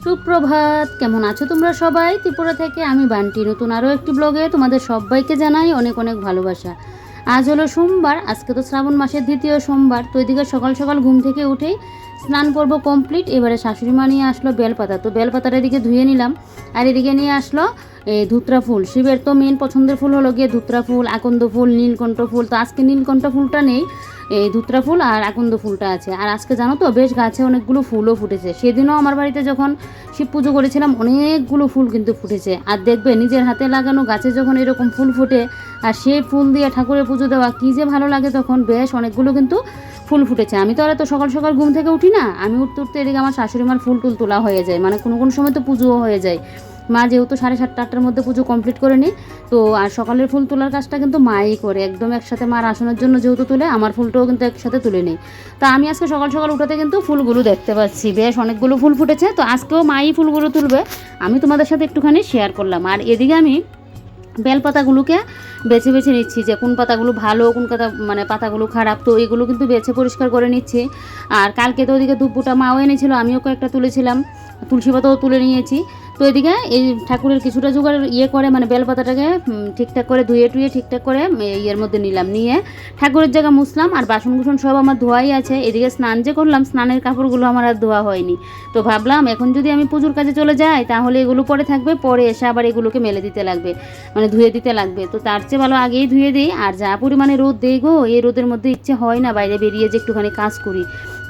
সুপ্রভাত, কেমন আছো তোমরা সবাই? ত্রিপুরা থেকে আমি বান্টি নতুন আরও একটি ব্লগে তোমাদের সবাইকে জানাই অনেক অনেক ভালোবাসা। আজ হলো সোমবার, আজকে তো শ্রাবণ মাসের দ্বিতীয় সোমবার। তো এদিকে সকাল সকাল ঘুম থেকে উঠেই স্নান পর্ব কমপ্লিট। এবারে শাশুড়ি মা নিয়ে আসলো বেলপাতা, তো বেলপাতাটা এদিকে ধুয়ে নিলাম। আর এদিকে নিয়ে আসলো ধুত্রা ফুল। শিবের তো মেন পছন্দের ফুল হলো গিয়ে ধুত্রা ফুল, আকন্দ ফুল, নীলকণ্ঠ ফুল। তো আজকে নীলকণ্ঠ ফুলটা নেই, এই ধুত্রা ফুল আর আকন্দ ফুলটা আছে। আর আজকে জানো তো বেশ গাছে অনেকগুলো ফুলও ফুটেছে। সেদিনও আমার বাড়িতে যখন শিব পুজো করেছিলাম অনেকগুলো ফুল কিন্তু ফুটেছে। আর দেখবে নিজের হাতে লাগানো গাছে যখন এরকম ফুল ফুটে আর সেই ফুল দিয়ে ঠাকুরের পুজো দেওয়া কী যে ভালো লাগে তখন। বেশ অনেকগুলো কিন্তু ফুল ফুটেছে। আমি তো আর এত সকাল সকাল ঘুম থেকে উঠি না, আমি উঠতে উঠতে এদিকে আমার শাশুড়ি মার ফুল টুল তোলা হয়ে যায়, মানে কোনো কোনো সময় তো পুজোও হয়ে যায়। মা যেহেতু 7:30-8টার মধ্যে পুজো কমপ্লিট করে নিই, তো আর সকালের ফুল তোলার কাজটা কিন্তু মাই করে একদম একসাথে। মার আসনের জন্য যেহেতু তুলে, আমার ফুলটাও কিন্তু একসাথে তুলে নিই। তা আমি আজকে সকাল সকাল উঠাতে কিন্তু ফুলগুলো দেখতে পাচ্ছি বেশ অনেকগুলো ফুল ফুটেছে। তো আজকেও মাই ফুলগুলো তুলবে, আমি তোমাদের সাথে একটুখানি শেয়ার করলাম। আর এদিকে আমি বেলপাতাগুলোকে বেছে বেছে নিচ্ছি যে কোন পাতাগুলো ভালো, কোন মানে পাতাগুলো খারাপ। তো এগুলো কিন্তু বেছে পরিষ্কার করে নিচ্ছি। আর কালকে তো ওদিকে দুপুটা মাও এনেছিল, আমিও কয়েকটা তুলেছিলাম, তুলসী পাতাও তুলে নিয়েছি। তো এদিকে এই ঠাকুরের কিছুটা জোগাড় করে মানে বেলপাতাটাকে ঠিকঠাক করে ধুয়ে টুয়ে ঠিকঠাক করে ইয়ের মধ্যে নিলাম, নিয়ে ঠাকুরের জায়গা মুছলাম। আর বাসন কুসন সব আমার ধোয়াই আছে। এদিকে স্নান যে করলাম, স্নানের কাপড়গুলো আমার আর ধোয়া হয়নি। তো ভাবলাম এখন যদি আমি পুজোর কাজে চলে যাই তাহলে এগুলো পরে থাকবে, পরে এসে আবার এগুলোকে মেলে দিতে লাগবে, মানে ধুয়ে দিতে লাগবে। তো তার চেয়ে ভালো আগেই ধুয়ে দিই। আর যা পরিমাণে রোদ দেই গো, এই রোদের মধ্যে ইচ্ছে হয় না বাইরে বেরিয়ে যে একটুখানি কাজ করি।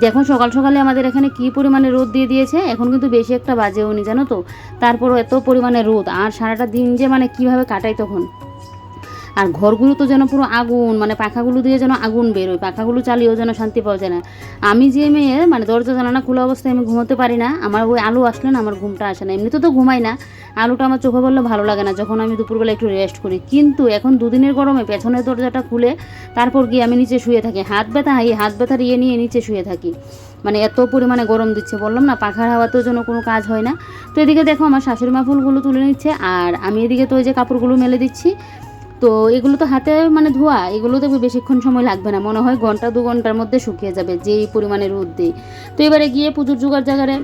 দেখুন সকাল সকালে আমাদের এখানে কী পরিমাণে রোদ দিয়ে দিয়েছে, এখন কিন্তু বেশি একটা বাজেও নি জানো তো, তারপরও এত পরিমাণে রোদ। আর সারাটা দিন যে মানে কীভাবে কাটাই তখন। আর ঘরগুলো তো যেন পুরো আগুন, মানে পাখাগুলো দিয়ে যেন আগুন বেরোয়, পাখাগুলো চালিয়েও যেন শান্তি পাওয়া যায় না। আমি যে মেয়ে মানে দরজা জানালা খোলা অবস্থায় আমি ঘুমোতে পারি না, আমার ওই আলো আসলে না আমার ঘুমটা আসে না। এমনিতে তো ঘুমাই না, আলোটা আমার চোখে পড়লে ভালো লাগে না যখন আমি দুপুরবেলা একটু রেস্ট করি। কিন্তু এখন দুদিনের গরমে পেছনের দরজাটা খুলে তারপর গিয়ে আমি নিচে শুয়ে থাকি, হাত ব্যথার ইয়ে নিয়ে নিচে শুয়ে থাকি, মানে এত পরিমাণে গরম দিচ্ছে। বললাম না পাখার হাওয়াতেও যেন কোনো কাজ হয় না। তো এদিকে দেখো আমার শাশুড়ি মা ফুলগুলো তুলে নিচ্ছে, আর আমি এদিকে তো ওই যে কাপড়গুলো মেলে দিচ্ছি। তো এগুলো তো হাতে মানে ধোয়া, এগুলো দেখবে বেশিক্ষণ সময় লাগবে না, মনে হয় 1-2 ঘন্টার মধ্যে শুকিয়ে যাবে যেই পরিমাণে রোদ দিই। তো এবারে গিয়ে পুজোর জোগাড় জায়গায়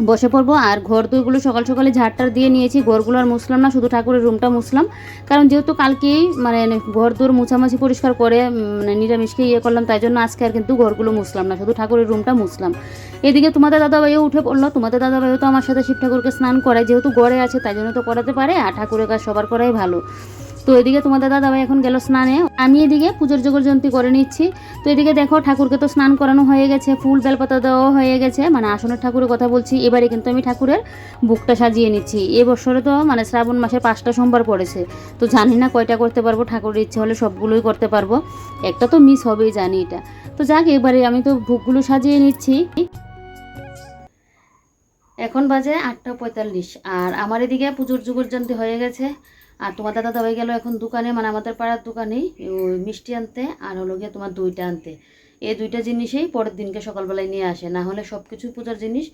বসে পড়বো। আর ঘর দুইগুলো সকাল সকালে ঝাড়টার দিয়ে নিয়েছি, ঘরগুলো আর মুছলাম না, শুধু ঠাকুরের রুমটা মুছলাম। কারণ যেহেতু কালকেই মানে ঘর দোর মুছামাছি পরিষ্কার করে মানে নিরামিষকে ইয়ে করলাম, তাই জন্য আজকে আর কিন্তু ঘরগুলো মুছলাম না, শুধু ঠাকুরের রুমটা মুছলাম। এদিকে তোমাদের দাদাভাইও উঠে পড়লো, তোমাদের দাদাভাইও তো আমার সাথে শিব ঠাকুরকে স্নান করায়, যেহেতু গড়ে আছে তাই জন্য তো করাতে পারে, আর ঠাকুরের কাজ সবার করাই ভালো। তো এদিকে তোমাদের দাদাভাই এখন গেল স্নানে, আমি এদিকে পুজোর জগরযন্ত্রী করে নিচ্ছি। তো এদিকে দেখো ঠাকুরকে তো স্নান করানো হয়ে গেছে, ফুল বেলপাতা দেওয়া হয়ে গেছে, মানে আসনের ঠাকুরের কথা বলছি। এবারে কিন্তু আমি ঠাকুরের বুকটা সাজিয়ে নিচ্ছি। এবছরে তো মানে শ্রাবণ মাসের 5টা সোমবার পড়েছে, তো জানি না কয়টা করতে পারবো, ঠাকুরের ইচ্ছে হলে সবগুলোই করতে পারবো, একটা তো মিস হবেই জানি এটা। তো যাক এবারে আমি তো বুকগুলো সাজিয়ে নিচ্ছি। এখন বাজে 8:45, আর আমার এদিকে পুজোর জগরযন্ত্রী হয়ে গেছে। আর তোমার দাদা হয়ে গেল এখন দোকানে, মানে আমাদের পাড়ার দোকানেই ওই মিষ্টি আনতে আর হলো গিয়ে তোমার দইটা আনতে। এই দুইটা জিনিসেই পরের দিনকে সকালবেলায় নিয়ে আসে, না হলে সব কিছু পূজার জিনিস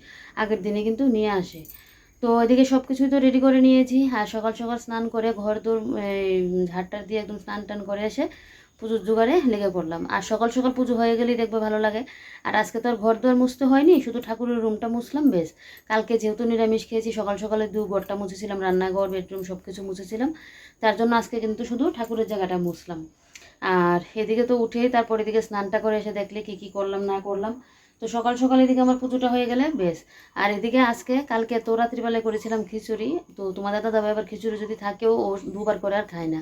আগের দিনে কিন্তু নিয়ে আসে। তো এদিকে সব কিছুই তো রেডি করে নিয়েছি। আর সকাল সকাল স্নান করে ঘর দোর ঝাড়টার দিয়ে একদম স্নান টান করে এসে পুজোর জোগাড়ে লেগে পড়লাম। আর সকাল সকাল পুজো হয়ে গেলেই দেখবে ভালো লাগে। আর আজকে তো আর ঘর দোর মুছতে হয়নি, শুধু ঠাকুরের রুমটা মুছলাম বেশ। কালকে যেহেতু নিরামিষ খেয়েছি, সকাল সকালে ঘরটা মুছেছিলাম, রান্নাঘর বেডরুম সব কিছু মুছেছিলাম, তার জন্য আজকে কিন্তু শুধু ঠাকুরের জায়গাটা মুছলাম। আর এদিকে তো উঠেই তারপর এদিকে স্নানটা করে এসে দেখলে কি কি করলাম না করলাম। তো সকাল সকাল এদিকে আমার পুজোটা হয়ে গেলে বেশ। আর এদিকে কালকে তো রাত্রিবেলায় করেছিলাম খিচুড়ি। তো তোমাদের দাদা আবার খিচুড়ি যদি থাকেও ও দুবার করে আর খায় না,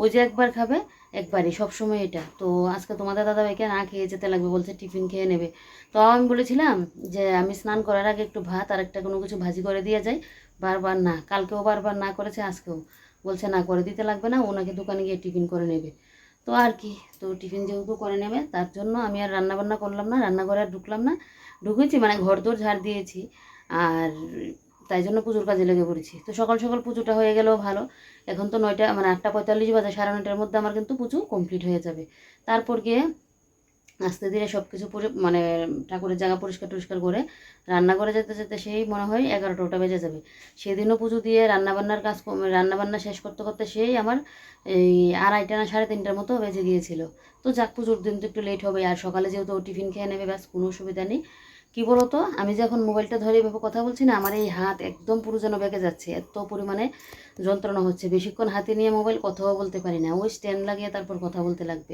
ওই যে একবার খাবে একবারই সবসময় এটা। তো আজকে তোমাদের দাদাভাইকে না খেয়ে যেতে লাগবে, বলছে টিফিন খেয়ে নেবে। তো আমি বলেছিলাম যে আমি স্নান করার আগে একটু ভাত আর একটা কোনো কিছু ভাজি করে দিয়ে যাই, বারবার না, কালকেও বারবার না করেছে, আজকেও বলছে না করে দিতে লাগবে না, ওনাকে দোকানে গিয়ে টিফিন করে নেবে। তো আর কি, তো টিফিন যেহেতু করে নেবে তার জন্য আমি আর রান্নাবান্না করলাম না, রান্নাঘরে আর ঢুকলাম না। ঢুকেছি মানে ঘর দোর ঝাড় দিয়েছি, আর তাই জন্য পুজোর কাজে লেগে পড়েছি। তো সকাল সকাল পুজোটা হয়ে গেলেও ভালো। এখন তো 9টা মানে 8:45 বাজে, 9:30টার মধ্যে আমার কিন্তু পুজো কমপ্লিট হয়ে যাবে। তারপর গিয়ে আস্তে ধীরে সব কিছু মানে ঠাকুরের জায়গা পরিষ্কার টরিষ্কার করে রান্না করে যেতে যেতে সেই মনে হয় 11টা বেজে যাবে। সেদিনও পুজো দিয়ে রান্নাবান্নার কাজ রান্নাবান্না শেষ করতে করতে সেই আমার এই 2:30 না 3:30টার মতো বেজে গিয়েছিল। তো যাক পুজোর দিন তো একটু লেট হবে, আর সকালে যেহেতু টিফিন খেয়ে নেবে ব্যাস কোনো অসুবিধা নেই। কি বলো তো, আমি যে এখন মোবাইলটা ধরে এভাবে কথা বলছি না, আমার এই হাত একদম পুরো যেন বেঁকে যাচ্ছে, এত পরিমাণে যন্ত্রণা হচ্ছে। বেশিক্ষণ হাতে নিয়ে মোবাইল কথাও বলতে পারি না, ওই স্ট্যান্ড লাগিয়ে তারপর কথা বলতে লাগবে।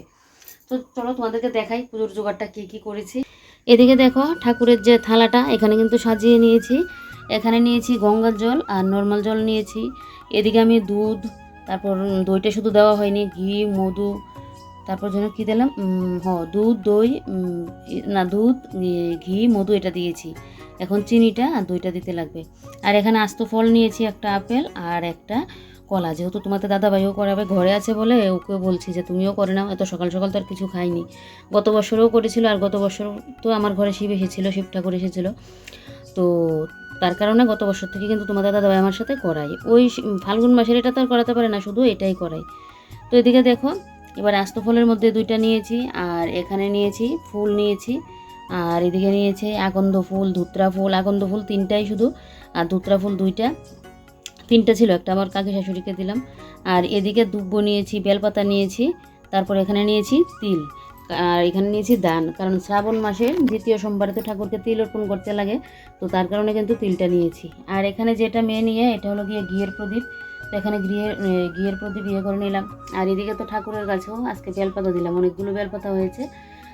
তো চলো তোমাদেরকে দেখাই পুজোর জোগাড়টা কী কী করেছি। এদিকে দেখো ঠাকুরের যে থালাটা এখানে কিন্তু সাজিয়ে নিয়েছি। এখানে নিয়েছি গঙ্গার জল আর নর্মাল জল নিয়েছি। এদিকে আমি দুধ, তারপর দইটা শুধু দেওয়া হয়নি, ঘি, মধু, তারপর যেন কী দিলাম, দুধ, দই, দুধ, ঘি, মধু এটা দিয়েছি। এখন চিনিটা আর দইটা দিতে লাগবে। আর এখানে আস্ত ফল নিয়েছি, একটা আপেল আর একটা কলা। যেহেতু তোমাদের দাদাভাইও করাবে, ঘরে আছে বলে ওকে বলছি যে তুমিও করে নাও, এত সকাল সকাল তো আর কিছু খাইনি। গত বছরেও করেছিল, আর গত বছর তো আমার ঘরে শিব এসেছিলো, শিব ঠাকুর এসেছিলো, তো তার কারণে গত বছর থেকে কিন্তু তোমাদের দাদাভাই আমার সাথে করাই। ওই ফাল্গুন মাসের এটা তো আর করাতে পারে না, শুধু এটাই করাই। তো এদিকে দেখো এবার আস্ত ফলের মধ্যে দুইটা নিয়েছি, আর এখানে নিয়েছি ফুল নিয়েছি, আর এদিকে নিয়েছে আকন্দ ফুল, ধুত্রা ফুল। আকন্দ ফুল 3টাই শুধু, আর ধুত্রা ফুল 2টা, 3টা ছিল, একটা আমার কাকি শাশুড়িকে দিলাম। আর এদিকে দুব্বো নিয়েছি, বেলপাতা নিয়েছি, তারপর এখানে নিয়েছি তিল, আর এখানে নিয়েছি দান। কারণ শ্রাবণ মাসের দ্বিতীয় সোমবারে তো ঠাকুরকে তিল অর্পণ করতে লাগে, তো তার কারণে কিন্তু তিলটা নিয়েছি। আর এখানে যেটা মেয়ে নিয়ে, এটা হলো গিয়ে ঘিয়ের প্রদীপ। তো এখানে ঘিয়ের প্রদীপ করে নিলাম। আর এদিকে তো ঠাকুরের গাছেও আজকে বেলপাতা দিলাম, অনেকগুলো বেলপাতা হয়েছে,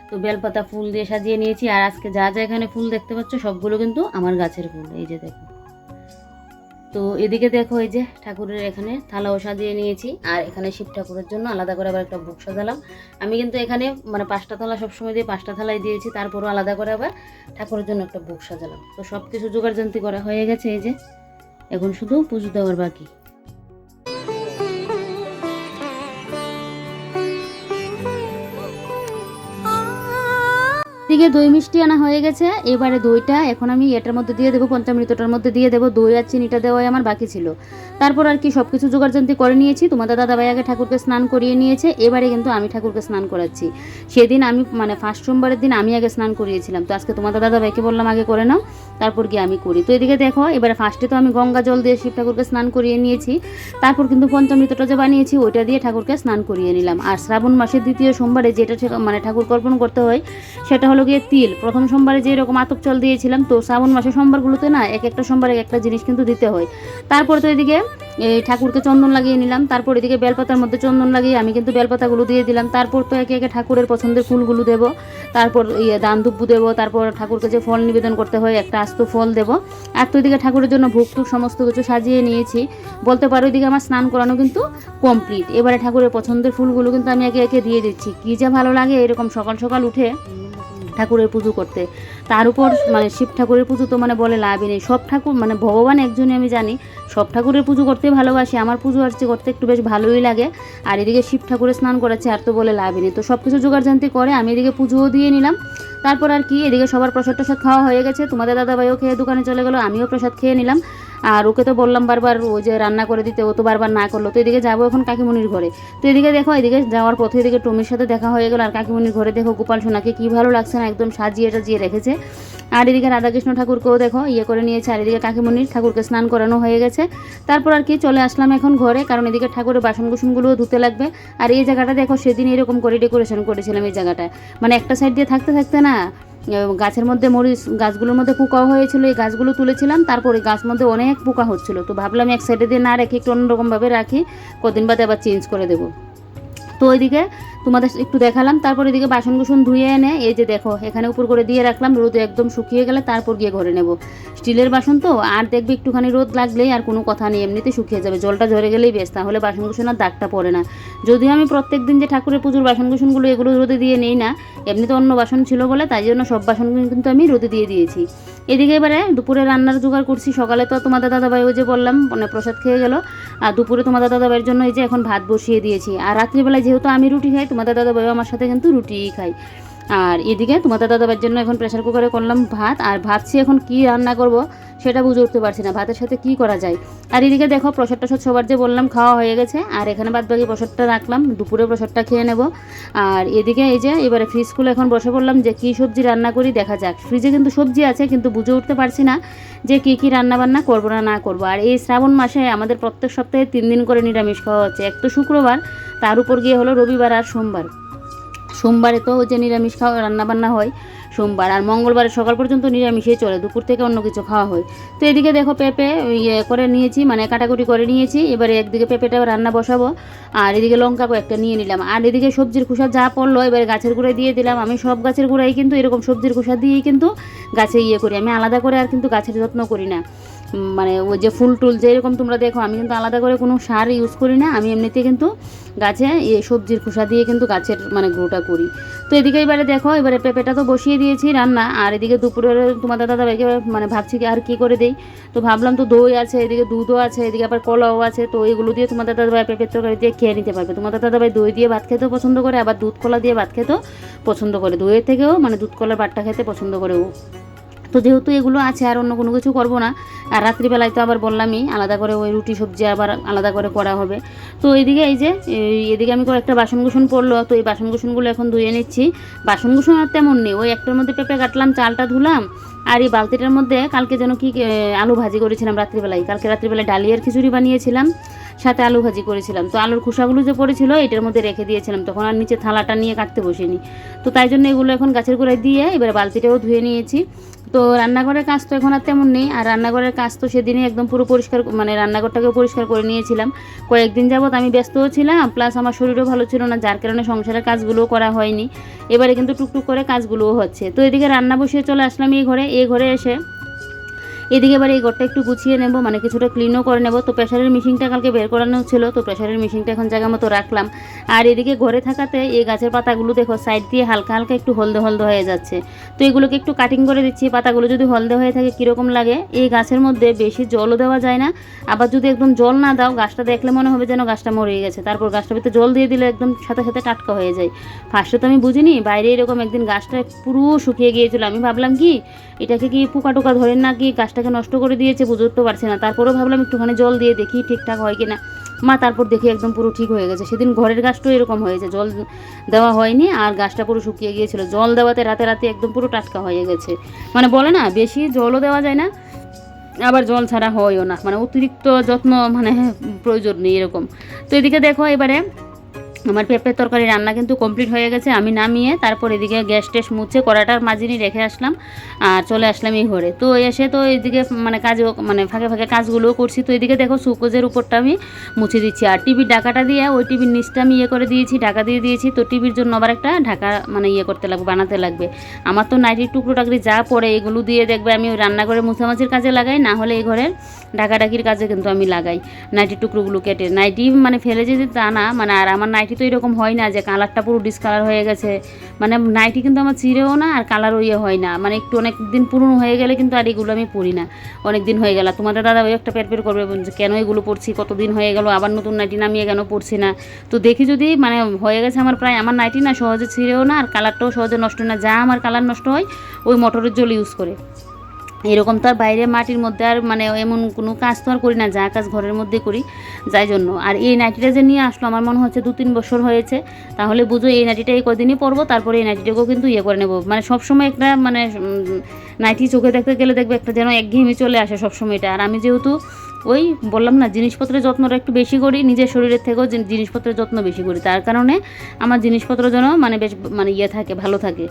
তো বেলপাতা ফুল দিয়ে সাজিয়ে নিয়েছি। আর আজকে যা যা এখানে ফুল দেখতে পাচ্ছ সবগুলো কিন্তু আমার গাছের ফুল, এই যে দেখো। তো এদিকে দেখো এই যে ঠাকুরের এখানে থালাও সাজিয়ে নিয়েছি। আর এখানে শিব ঠাকুরের জন্য আলাদা করে আবার একটা ভোগ সাজালাম। আমি কিন্তু এখানে মানে 5টা থালা সবসময় দিয়ে 5টা থালাই দিয়েছি, তারপরও আলাদা করে আবার ঠাকুরের জন্য একটা ভোগ সাজালাম। তো সব কিছু জোগাড়যন্ত্রী করা হয়ে গেছে, এই যে এখন শুধু পুজো দেওয়ার বাকি। দিকে দই মিষ্টি আনা হয়ে গেছে। এবারে দইটা এখন আমি এটার মধ্যে দিয়ে দেবো, পঞ্চামৃতটার মধ্যে দিয়ে দেবো। দই আর চিনিটা দেওয়াই আমার বাকি ছিল। তারপর আর কি সব কিছু জোগাড়যন্ত্রী করে নিয়েছি। তোমাদের দাদাভাই আগে ঠাকুরকে স্নান করিয়ে নিয়েছে, এবারে কিন্তু আমি ঠাকুরকে স্নান করাচ্ছি। সেদিন আমি মানে ফার্স্ট সোমবারের দিন আমি আগে স্নান করিয়েছিলাম, তো আজকে তোমাদের দাদাভাইকে বললাম আগে করে নাও, তারপর গিয়ে আমি করি। তো এদিকে দেখো এবারে ফার্স্টে তো আমি গঙ্গা জল দিয়ে শিব ঠাকুরকে স্নান করিয়ে নিয়েছি, তারপর কিন্তু পঞ্চামৃতটা যে বানিয়েছি ওইটা দিয়ে ঠাকুরকে স্নান করিয়ে নিলাম। আর শ্রাবণ মাসের দ্বিতীয় সোমবারে যেটা মানে ঠাকুরকে অর্পণ করতে হয় সেটা হলো গিয়ে তিল। প্রথম সোমবারে যে এরকম আতপ চাল দিয়েছিলাম, তো শ্রাবণ মাসের সোমবারগুলোতে না এক একটা সোমবারে এক একটা জিনিস কিন্তু দিতে হয়। তারপরে তো এদিকে এই ঠাকুরকে চন্দন লাগিয়ে নিলাম, তারপর এদিকে বেলপাতার মধ্যে চন্দন লাগিয়ে আমি কিন্তু বেলপাতাগুলো দিয়ে দিলাম। তারপর তো একে একে ঠাকুরের পছন্দের ফুলগুলো দেবো, তারপর দান দুব্বু দেবো, তারপর ঠাকুরকে যে ফল নিবেদন করতে হয় একটা আস্ত ফল দেবো। আর তো এদিকে ঠাকুরের জন্য ভোগ টুক সমস্ত কিছু সাজিয়ে নিয়েছি, বলতে পারো এদিকে আমার স্নান করানো কিন্তু কমপ্লিট। এবারে ঠাকুরের পছন্দের ফুলগুলো কিন্তু আমি একে একে দিয়ে দিচ্ছি। কী যা ভালো লাগে এরকম সকাল সকাল উঠে ঠাকুরের পুজো করতে। তার উপর মানে শিব ঠাকুরের পুজো তো মানে বলে লাভই নেই। সব ঠাকুর মানে ভগবান একজনই, আমি জানি সব ঠাকুরের পুজো করতে ভালোবাসি, আমার পুজো আরতি করতে একটু বেশ ভালোই লাগে। আর এদিকে শিব ঠাকুরের স্নান করাচ্ছে, আর তো বলে লাভই নেই। তো সব কিছু জোগাড়যন্ত্রী করে আমি এদিকে পুজোও দিয়ে নিলাম। তারপর আর কি এদিকে সবার প্রসাদ টসাদ খাওয়া হয়ে গেছে। তোমাদের দাদাভাইও খেয়ে দোকানে চলে গেলো, আমিও প্রসাদ খেয়ে নিলাম। আর ওকে তো বললাম বারবার ওই যে রান্না করে দিতে, ও তো বারবার না করলো। তো এদিকে যাবো এখন কাকিমণির ঘরে। তো এদিকে দেখো এদিকে যাওয়ার পথে এদিকে টমির সাথে দেখা হয়ে গেল। আর কাকিমণির ঘরে দেখো গোপাল সোনাকে কী ভালো লাগছে না, একদম সাজিয়ে টাজিয়ে রেখেছে। আর এদিকে রাধাকৃষ্ণ ঠাকুরকেও দেখো করে নিয়েছে। আর এদিকে কাকিমণির ঠাকুরকে স্নান করানো হয়ে গেছে। তারপর আর কি চলে আসলাম এখন ঘরে, কারণ এদিকে ঠাকুরের বাসনকুসনগুলোও ধুতে লাগবে। আর এই জায়গাটা দেখো সেদিন এরকম করে ডেকোরেশন করেছিলাম। এই জায়গাটায় মানে একটা সাইড দিয়ে থাকতে থাকতে না গাছের মধ্যে মরিচ গাছগুলোর মধ্যে পোকাও হয়েছিল, এই গাছগুলো তুলেছিলাম, তারপর এই গাছ মধ্যে অনেক পোকা হচ্ছিল। তো ভাবলাম এক সাইডে দিয়ে না রেখে একটু অন্যরকমভাবে রাখি, কদিন বাদে আবার চেঞ্জ করে দেবো। তো ওইদিকে তোমাদের একটু দেখালাম। তারপর এদিকে বাসন কুসন ধুয়ে এনে এই যে দেখো এখানে উপর করে দিয়ে রাখলাম, রোদে একদম শুকিয়ে গেলে তারপর গিয়ে ঘরে নেব। স্টিলের বাসন তো, আর দেখবে একটুখানি রোদ লাগলেই আর কোনো কথা নেই, এমনিতে শুকিয়ে যাবে, জলটা ঝরে গেলেই বেশ, তাহলে বাসন কুসন আর দাগটা পড়ে না। যদিও আমি প্রত্যেক দিন যে ঠাকুরের পুজোর বাসন কুসনগুলো এগুলো রোদে দিয়ে নেই না, এমনিতে অন্য বাসন ছিল বলে তাই জন্য সব বাসন কিন্তু আমি রোদে দিয়ে দিয়েছি। এদিকে এবারে দুপুরে রান্নার জোগাড় করছি। সকালে তো তোমাদের দাদাভাই ওই যে বললাম মানে প্রসাদ খেয়ে গেল, আর দুপুরে তোমাদের দাদাভাইয়ের জন্য এই যে এখন ভাত বসিয়ে দিয়েছি। আর রাত্রিবেলায় যেহেতু আমি রুটি খাই, তোমাদের দাদাভাইও আমার সাথে কিন্তু রুটিই খাই। আর এদিকে তোমাদের দাদাভাইয়ের জন্য এখন প্রেসার কুকারে করলাম ভাত, আর ভাবছি এখন কি রান্না করব সেটা বুঝে উঠতে পারছি না, ভাতের সাথে কি করা যায়। আর এদিকে দেখো প্রসাদ টসাদ সবার যে বললাম খাওয়া হয়ে গেছে, আর এখানে বাদ বাকি প্রসাদটা রাখলাম, দুপুরে প্রসাদটা খেয়ে নেব। আর এদিকে এই যে এবারে ফ্রিজ খুলে এখন বসে পড়লাম যে কী সবজি রান্না করি দেখা যাক। ফ্রিজে কিন্তু সবজি আছে, কিন্তু বুঝে উঠতে পারছি না যে কী কী রান্নাবান্না করবো না করবো। আর এই শ্রাবণ মাসে আমাদের প্রত্যেক সপ্তাহে 3 দিন করে নিরামিষ খাওয়া হচ্ছে, এক তো শুক্রবার, তার উপর গিয়ে হলো রবিবার আর সোমবার। সোমবারে তো যে নিরামিষ খাওয়া রান্নাবান্না হয়, সোমবার, আর মঙ্গলবারের সকাল পর্যন্ত নিরামিষেই চলে, দুপুর থেকে অন্য কিছু খাওয়া হয়। তো এদিকে দেখো পেঁপে ইয়ে করে নিয়েছি, মানে কাটাকুটি করে নিয়েছি। এবারে একদিকে পেঁপেটা রান্না বসাবো, আর এদিকে লঙ্কা কয়েকটা নিয়ে নিলাম, আর এদিকে সবজির খোসা যা পড়লো এবারে গাছের গোড়ায় দিয়ে দিলাম। আমি সব গাছের গোড়ায় কিন্তু এরকম সবজির খোসা দিয়েই কিন্তু গাছে করি, আমি আলাদা করে আর কিন্তু গাছের যত্ন করি না। মানে ওই যে ফুল টুল যেরকম তোমরা দেখো, আমি কিন্তু আলাদা করে কোনো সার ইউজ করি না, আমি এমনিতে কিন্তু গাছে সবজির খোসা দিয়ে কিন্তু গাছের মানে গ্রোটা করি। তো এদিকে এবারে দেখো, এবারে পেঁপেটা তো বসিয়ে দিয়েছি রান্না, আর এদিকে দুপুরে তোমাদের দাদাভাইকে মানে ভাবছি আর কি করে দেই। তো ভাবলাম তো দই আছে, এদিকে দুধও আছে, এদিকে আবার কলাও আছে, তো এগুলো দিয়ে তোমাদের দাদাভাই পেঁপের তরকারি দিয়ে খেয়ে নিতে পারবে। তোমাদের দাদাভাই দই দিয়ে ভাত খেতেও পছন্দ করে, আবার দুধ কলা দিয়ে ভাত খেতেও পছন্দ করে, দইয়ের থেকেও মানে দুধ কলার ভাতটা খেতে পছন্দ করে ও। তো যেহেতু এগুলো আছে আর অন্য কোনো কিছু করবো না, আর রাত্রিবেলায় তো আবার বললামই আলাদা করে ওই রুটি সবজি আবার আলাদা করে করা হবে। তো এইদিকে এই যে এদিকে আমি একটা বাসন পড়লো, তো এই বাসনগুলো এখন ধুয়ে নিচ্ছি। বাসন আর তেমন নেই, ওই একটার মধ্যে পেঁপে কাটলাম, চালটা ধুলাম, আর এই বালতিটার মধ্যে কালকে যেন কি আলু ভাজি করেছিলাম রাত্রিবেলায়, কালকে রাত্রিবেলায় ডালিয়ার খিচুড়ি বানিয়েছিলাম, সাথে আলু ভাজি করেছিলাম। তো আলুর খোসাগুলো যে পড়েছিল এটার মধ্যে রেখে দিয়েছিলাম, তখন আর নিচে থালাটা নিয়ে কাটতে বসিনি। তো তাই জন্য এগুলো এখন গাছের গোড়ায় দিয়ে এবার বালতিটাও ধুয়ে নিয়েছি। তো রান্নাঘরের কাজ তো এখন আর তেমন নেই, আর রান্নাঘরের কাজ তো সেদিনই একদম পুরো পরিষ্কার, মানে রান্নাঘরটাকেও পরিষ্কার করে নিয়েছিলাম। কয়েকদিন যাবত আমি ব্যস্তও ছিলাম, প্লাস আমার শরীরও ভালো ছিল না, যার কারণে সংসারের কাজগুলোও করা হয়নি। এবারে কিন্তু টুকটুক করে কাজগুলোও হচ্ছে। তো এদিকে রান্না বসিয়ে চলে আসলাম এই ঘরে এসে এদিকে এবার এই ঘরটা একটু গুছিয়ে নেব, মানে কিছুটা ক্লিনও করে নেব। তো প্রেশারের মেশিনটা কালকে বের করানো ছিল, তো প্রেশারের মেশিনটা এখন জায়গা মতো রাখলাম। আর এদিকে ঘরে থাকাতে এই গাছের পাতাগুলো দেখো সাইড দিয়ে হালকা হালকা একটু হলদে হলদে হয়ে যাচ্ছে, তো এগুলোকে একটু কাটিং করে দিচ্ছি। পাতাগুলো যদি হলদে হয়ে থাকে কীরকম লাগে, এই গাছের মধ্যে বেশি জলও দেওয়া যায় না, আবার যদি একদম জল না দাও গাছটা দেখলে মনে হবে যেন গাছটা মরে গেছে, তারপর গাছটার ভিতরে জল দিয়ে দিলে একদম সাথে সাথে টাটকা হয়ে যায়। ফার্স্টে তো আমি বুঝিনি, বাইরে এরকম একদিন গাছটা পুরো শুকিয়ে গিয়েছিল, আমি ভাবলাম কি এটাকে কি পোকা টোকা ধরেন না কি গাছটাকে নষ্ট করে দিয়েছে, বুঝতে পারছি না। তারপরেও ভাবলাম একটুখানি জল দিয়ে দেখি ঠিকঠাক হয় কিনা, তারপর দেখি একদম পুরো ঠিক হয়ে গেছে। সেদিন ঘরের গাছটাও এরকম হয়েছে, জল দেওয়া হয়নি আর গাছটা পুরো শুকিয়ে গিয়েছিল, জল দেওয়াতে রাতে রাতে একদম পুরো টাটকা হয়ে গেছে। মানে বলে না বেশি জলও দেওয়া যায় না, আবার জল ছাড়া হয়ও না, মানে অতিরিক্ত যত্ন মানে প্রয়োজন নেই এরকম। তো এদিকে দেখো এবারে আমার পেঁপের তরকারি রান্না কিন্তু কমপ্লিট হয়ে গেছে, আমি নামিয়ে তারপর এদিকে গ্যাস ট্যাস মুছে কড়াটার মাঝিনি রেখে আসলাম আর চলে আসলাম এই ঘরে। তো এসে তো এইদিকে মানে মানে ফাঁকে ফাঁকে কাজগুলোও করছি। তো এদিকে দেখো সুকোজের উপরটা আমি মুছে দিচ্ছি, আর টিভির ঢাকাটা দিয়ে ওই টিভির নিচটা আমি করে দিয়েছি, ঢাকা দিয়ে দিয়েছি। তো টিভির জন্য আবার একটা ঢাকা মানে করতে লাগবে, বানাতে লাগবে। আমার তো নাইটির টুকরো টাকরি যা পড়ে এগুলো দিয়ে দেখবে আমি ওই রান্নাঘরে মুছামাছির কাজে লাগাই, না হলে এই ঘরের ঢাকাঢাকির কাজে কিন্তু আমি লাগাই নাইটির টুকরোগুলো কেটে। নাইটি মানে ফেলে যেতে তা না, মানে আর আমার নাইটি তো এরকম হয় না যে কালারটা পুরো ডিসকালার হয়ে গেছে, মানে নাইটি কিন্তু আমার চিরেও না আর কালারও হয় না, মানে একটু অনেক দিন পুরনো হয়ে গেলে কিন্তু আর এগুলো আমি পরি না, অনেক দিন হয়ে গেল। তোমাদের দাদা ওই একটা পেট করবে যে কেন এগুলো পরছি, কতদিন হয়ে গেল আবার নতুন নাইটি নামিয়ে কেন পরছি না। তো দেখি যদি মানে হয়ে গেছে আমার প্রায়, আমার নাইটি না সহজে ছিঁড়েও না আর কালারটাও সহজে নষ্ট না, যা আমার কালার নষ্ট হয় ওই মোটরের জল ইউজ করে। এরকম তো আর বাইরে মাটির মধ্যে আর মানে এমন কোনো কাজ তো আর করি না, যা কাজ ঘরের মধ্যে করি, যাই জন্য। আর এই নাইটিটা যে নিয়ে আসলো আমার মনে হচ্ছে 2-3 বছর হয়েছে, তাহলে বুঝো এই নাইটিটা এই কদিনই পরবো, তারপরে এই নাইটিটাকেও কিন্তু করে নেবো। মানে সবসময় একটা মানে নাইটি চোখে দেখতে গেলে দেখবে একটা যেন একঘেয়েমি চলে আসে সবসময় এটা। আর আমি যেহেতু ওই বললাম না জিনিসপত্রের যত্নটা একটু বেশি করি, নিজের শরীরের থেকেও জিনিসপত্রের যত্ন বেশি করি, তার কারণে আমার জিনিসপত্র যেন মানে বেশ মানে থাকে, ভালো থাকে,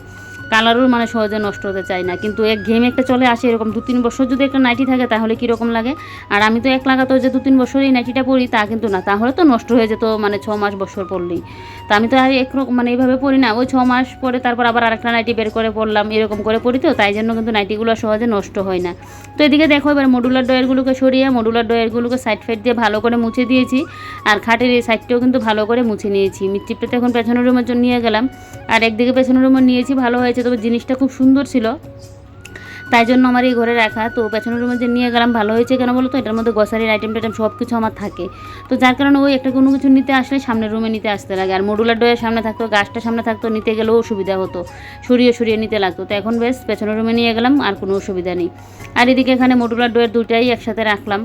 কালারও মানে সহজে নষ্ট হতে চায় না। কিন্তু এক ঘেমে একটা চলে আসে, এরকম 2-3 বছর যদি একটা নাইটি থাকে তাহলে কীরকম লাগে। আর আমি তো এক লাগাতো যে 2-3 বছর এই নাইটিটা পরি তা কিন্তু না, তাহলে তো নষ্ট হয়ে যেত মানে 6 মাস বছর পরলেই। তা আমি তো আর একরকম মানে এইভাবে পরি না, ওই 6 মাস পরে তারপর আবার আরেকটা নাইটি বের করে পরলাম, এরকম করে পরি, তো তাই জন্য কিন্তু নাইটিগুলো সহজে নষ্ট হয় না। তো এদিকে দেখো এবার মডুলার ডয়ারগুলোকে সরিয়ে মডুলার ডয়ারগুলোকে সাইড দিয়ে ভালো করে মুছে দিয়েছি, আর খাটের এই সাইডটাও কিন্তু ভালো করে মুছে নিয়েছি। মিটচিপটাতে এখন পেছনের রুমের জন্য নিয়ে গেলাম, আর একদিকে পেছনের রুমে নিয়েছি, ভালো হয়েছে, তবে জিনিসটা খুব সুন্দর ছিল তাই জন্য আমার এই ঘরে রাখা। তো পেছনের রুমে যে নিয়ে গেলাম ভালো হয়েছে, কেন বলো তো এটার মধ্যে গ্রসারির আইটেম সব কিছু আমার থাকে, তো যার কারণে ওই একটা কোনো কিছু নিতে আসলে সামনের রুমে নিতে আসতে লাগে। আর মডুলার ডয়ের সামনে থাকতো, গাছটা সামনে থাকতো, নিতে গেলেও সুবিধা হতো, সরিয়ে নিতে লাগতো। তো এখন বেশ পেছনের রুমে নিয়ে গেলাম, আর কোনো অসুবিধা নেই। আর এদিকে এখানে মডুলার ডয়ের দুটাই একসাথে রাখলাম।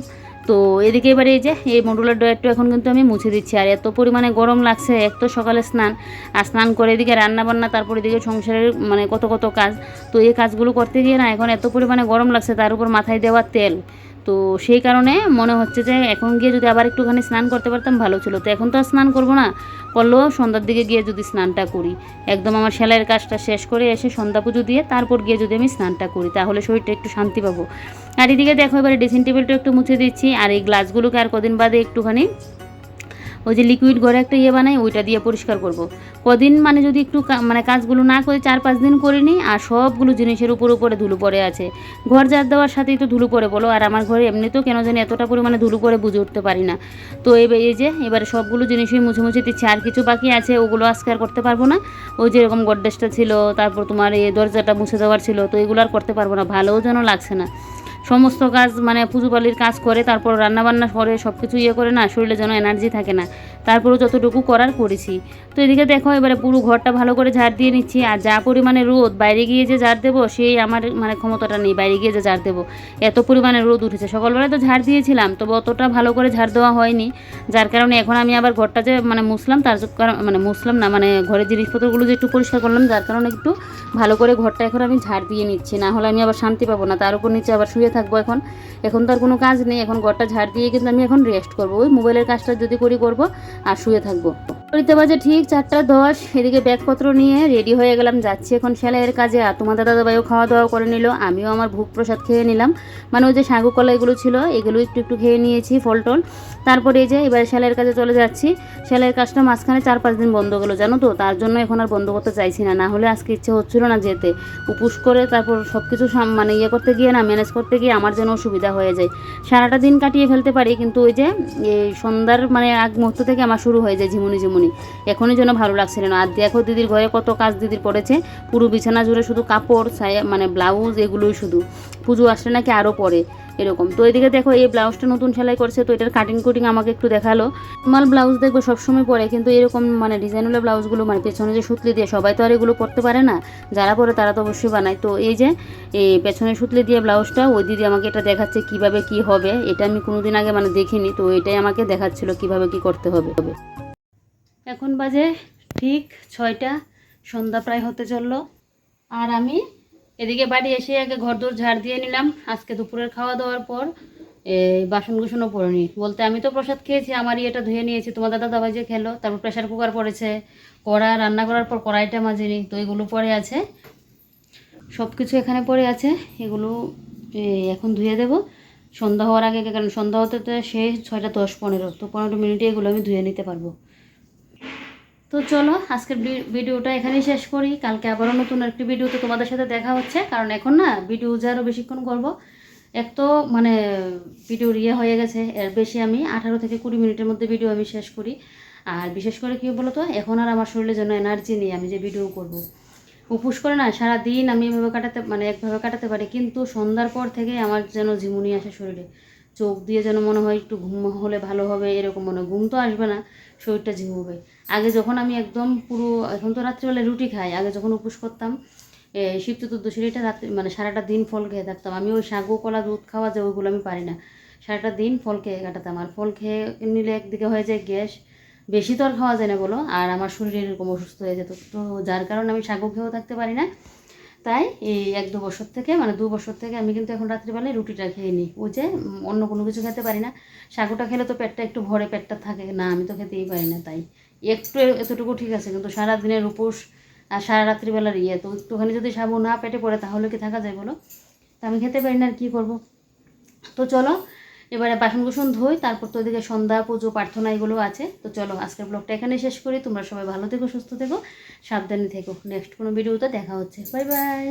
তো এদিকে এবারে এই যে এই মডুলার ডয়ারটা এখন কিন্তু আমি মুছে দিচ্ছি। আর এত পরিমাণে গরম লাগছে, এক তো সকালে স্নান, আর স্নান করে এদিকে রান্নাবান্না, তারপর এদিকে সংসারের মানে কত কাজ, তো এই কাজগুলো করতে গিয়ে না এখন এত পরিমাণে গরম লাগছে, তার উপর মাথায় দেওয়া তেল, তো সেই কারণে মনে হচ্ছে যে এখন গিয়ে যদি আবার একটুখানি স্নান করতে পারতাম ভালো ছিল। তো এখন তো আর স্নান করবো না, করলেও সন্ধ্যার দিকে গিয়ে যদি স্নানটা করি, একদম আমার সেলাইয়ের কাজটা শেষ করে এসে সন্ধ্যা পুজো দিয়ে তারপর গিয়ে যদি আমি স্নানটা করি, তাহলে শরীরটা একটু শান্তি পাবো। আর এদিকে দেখো এবারে ড্রেসিং টেবিলটা একটু মুছে দিচ্ছি, আর এই গ্লাসগুলোকে আর কদিন বাদে একটুখানি ওই যে লিকুইড ঘরে একটা বানাই, ওইটা দিয়ে পরিষ্কার করব। কদিন মানে যদি একটু মানে কাজগুলো না করে 4-5 দিন করে নিই, আর সবগুলো জিনিসের উপরে ধুলো পড়ে আছে। ঘর ঝাড় দেওয়ার সাথেই তো ধুলো পড়ে বলো, আর আমার ঘরে এমনিতেও কেন জানি এতটা পরিমাণে ধুলো পড়ে বুঝে উঠতে পারি না। তো এই যে এবারে সবগুলো জিনিসই মুছে দিচ্ছি। আর কিছু বাকি আছে, ওগুলো আজকে আর করতে পারবো না। ওই যেরকম গডরেজটা ছিল, তারপর তোমার এই দরজাটা মুছে দেওয়ার ছিল, তো এগুলো আর করতে পারবো না, ভালোও যেন লাগছে না। সমস্ত কাজ মানে পুজো পালির কাজ করে তারপর রান্নাবান্না করে সব কিছু করে না, শরীরে যেন এনার্জি থাকে না। তারপরেও যতটুকু করার করেছি। তো এদিকে দেখো এবারে পুরো ঘরটা ভালো করে ঝাড় দিয়ে নিচ্ছি। আর যা পরিমাণে রোদ, বাইরে গিয়ে যে ঝাড় দেবো সেই আমার মানে ক্ষমতাটা নেই বাইরে গিয়ে যে ঝাড় দেবো, এত পরিমাণে রোদ উঠেছে। সকালবেলায় তো ঝাড় দিয়েছিলাম, তবে অতটা ভালো করে ঝাড় দেওয়া হয়নি, যার কারণে এখন আমি আবার ঘরটা যে মানে মুছলাম, তার মানে মুছলাম না, মানে ঘরের জিনিসপত্রগুলো যে একটু পরিষ্কার করলাম, যার কারণে একটু ভালো করে ঘরটা এখন আমি ঝাড় দিয়ে নিচ্ছি, না হলে আমি আবার শান্তি পাবো না। তার উপর নিচে আবার শুয়ে থাকবো। এখন তো আর কোনো কাজ নেই, এখন ঘরটা ঝাড় দিয়ে কিন্তু আমি এখন রেস্ট করবো, ওই মোবাইলের কাজটা যদি করবো আর শুয়ে থাকবো। ঘড়িতে বাজে ঠিক 4টা 10। এদিকে ব্যাগপত্র নিয়ে রেডি হয়ে গেলাম, যাচ্ছি এখন সেলাইয়ের কাজে। আর তোমাদের দাদাভাইও খাওয়া দাওয়া করে নিল, আমিও আমার ভোগ প্রসাদ খেয়ে নিলাম, মানে ওই যে সাগু কলা এগুলো ছিল, এগুলো একটু খেয়ে নিয়েছি, ফল টল। তারপরে এই যে এবার সেলাইয়ের কাজে চলে যাচ্ছি। সেলাইয়ের কাজটা মাঝখানে 4-5 দিন বন্ধ গেলো জানো তো, তার জন্য এখন আর বন্ধ করতে চাইছি না, না হলে আজকে ইচ্ছে হচ্ছিল না যেতে। উপোস করে তারপর সব কিছু মানে করতে গিয়ে না, ম্যানেজ করতে গিয়ে আমার যেন অসুবিধা হয়ে যায়। সারাটা দিন কাটিয়ে ফেলতে পারি, কিন্তু ওই যে এই সন্ধ্যার মানে আগ মুহূর্ত থেকে আমার শুরু হয়ে যায় ঝিমুনি। এখনই যেন ভালো লাগছিল না। আর দেখো দিদির ঘরে কত কাজ দিদির পড়েছে, পুরো বিছানা জুড়ে শুধু কাপড়, সায়া মানে ব্লাউজ, এগুলোই শুধু। পুজো আসলে নাকি আরও পরে এরকম। তো এদিকে দেখো এই ব্লাউজটা নতুন সেলাই করছে, তো এটার কাটিং কুটিং আমাকে একটু দেখালো। নর্মাল ব্লাউজ দেখবো সবসময় পরে, কিন্তু এরকম মানে ডিজাইনওয়ালা ব্লাউজগুলো মানে পেছনে যে সুতলি দিয়ে, সবাই তো আর এগুলো করতে পারে না, যারা পরে তারা তো অবশ্যই বানায়। তো এই যে এই পেছনে সুতলি দিয়ে ব্লাউজটা ওই দিদি আমাকে এটা দেখাচ্ছে কিভাবে কি হবে, এটা আমি কোনোদিন আগে মানে দেখিনি, তো এটাই আমাকে দেখাচ্ছিল কিভাবে কি করতে হবে। এখন বাজে ঠিক 6টা, সন্ধ্যা প্রায় হতে চললো। আর আমি এদিকে বাড়ি এসে আগে ঘরদোর ঝাড় দিয়ে নিলাম। আজকে দুপুরের খাওয়া দাওয়ার পর এই বাসনগুসনও পড়েনি, বলতে আমি তো প্রসাদ খেয়েছি, আমারই এটা ধুয়ে নিয়েছি, তোমার দাদাভাই যে খেলো। তারপর প্রেশার কুকার পড়েছে, রান্না করার পর কড়াইটা মাজিনি, তো এগুলো পড়ে আছে, সব কিছু এখানে পড়ে আছে, এগুলো এখন ধুয়ে দেবো সন্ধ্যা হওয়ার আগে, কারণ সন্ধ্যা হতে তো সেই 6টা 10-15, তো 15 মিনিটে এগুলো আমি ধুয়ে নিতে পারবো। তো চলো আজকের ভিডিওটা এখানেই শেষ করি, কালকে আবারও নতুন একটি ভিডিওতে তোমাদের সাথে দেখা হচ্ছে। কারণ এখন না ভিডিও আরও বেশিক্ষণ করবো, এক তো মানে ভিডিওর হয়ে গেছে, এর বেশি আমি 18 থেকে 20 মিনিটের মধ্যে ভিডিও আমি শেষ করি। আর বিশেষ করে কী বলো তো, এখন আর আমার শরীরে যেন এনার্জি নেই আমি যে ভিডিও করব। উপোস করে না সারাদিন আমি একভাবে কাটাতে পারি, কিন্তু সন্ধ্যার পর থেকে আমার যেন ঝিমুনি আসে শরীরে, চোখ দিয়ে যেন মনে হয় একটু ঘুম হলে ভালো হবে, এরকম মনে হয়। ঘুম তো আসবে না, শরীরটা ঝিমুবে। আগে যখন আমি একদম পুরো, এখন তো রাত্রিবেলায় রুটি খাই, আগে যখন উপোস করতাম শিব চতুর্দশীর এটা রাত্রি মানে সারাটা দিন ফল খেয়ে থাকতাম আমি। ওই সাগু কলা দুধ খাওয়া যায় ওইগুলো আমি পারি না, সারাটা দিন ফল খেয়ে কাটাতাম। আর ফল খেয়ে নিলে একদিকে হয়ে যায় গ্যাস, বেশি তো আর খাওয়া যায় না বলো, আর আমার শরীর এরকম অসুস্থ হয়ে যেত, তো যার কারণে আমি সাগু খেয়েও থাকতে পারি না। তাই এই 1-2 বছর থেকে মানে 2 বছর থেকে আমি কিন্তু এখন রাত্রিবেলায় রুটিটা খেয়ে নিই, ওই যে অন্য কোনো কিছু খেতে পারি না। সাগুটা খেলে তো পেটটা একটু ভরে, পেটটা থাকে না, আমি তো খেতেই পারি না। তাই একটু এতটুকু ঠিক আছে, কিন্তু সারাদিনের উপোস আর সারা রাত্রিবেলার তো একটুখানি যদি সাবু না পেটে পড়ে তাহলে কি থাকা যায় বলো, তা আমি খেতে পারি না, আর কী করবো। তো চলো এবারে বাসন ধুই, তারপর তো ওইদিকে সন্ধ্যা পুজো প্রার্থনা এগুলো আছে। তো চলো আজকের ব্লগটা এখানে শেষ করি, তোমরা সবাই ভালো থেকো, সুস্থ থেকো, সাবধানে থেকো। নেক্সট কোনো ভিডিওতে দেখা হচ্ছে, বাই বাই।